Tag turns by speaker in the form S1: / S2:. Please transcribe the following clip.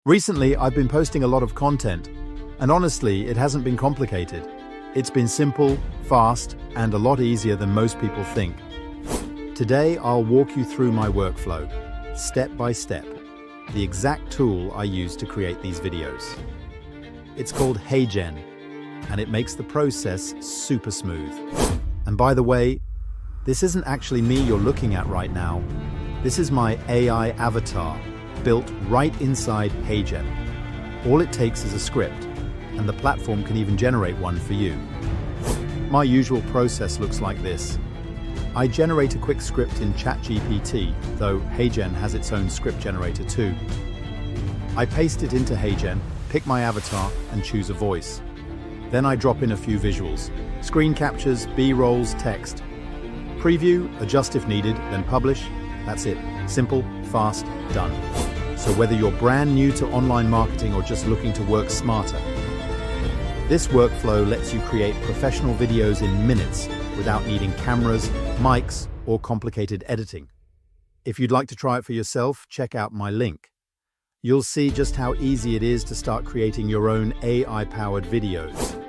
S1: Recently, I've been posting a lot of content, and honestly, it hasn't been complicated. It's been simple, fast, and a lot easier than most people think. Today, I'll walk you through my workflow, step by step, the exact tool I use to create these videos. It's called HeyGen, and it makes the process super smooth. And by the way, this isn't actually me you're looking at right now. This is my AI avatar, built right inside HeyGen. All it takes is a script, and the platform can even generate one for you. My usual process looks like this. I generate a quick script in ChatGPT, though HeyGen has its own script generator too. I paste it into HeyGen, pick my avatar, and choose a voice. Then I drop in a few visuals, screen captures, B-rolls, text. Preview, adjust if needed, then publish. That's it. Simple, fast, done. So whether you're brand new to online marketing or just looking to work smarter, this workflow lets you create professional videos in minutes without needing cameras, mics, or complicated editing. If you'd like to try it for yourself, check out my link. You'll see just how easy it is to start creating your own AI-powered videos.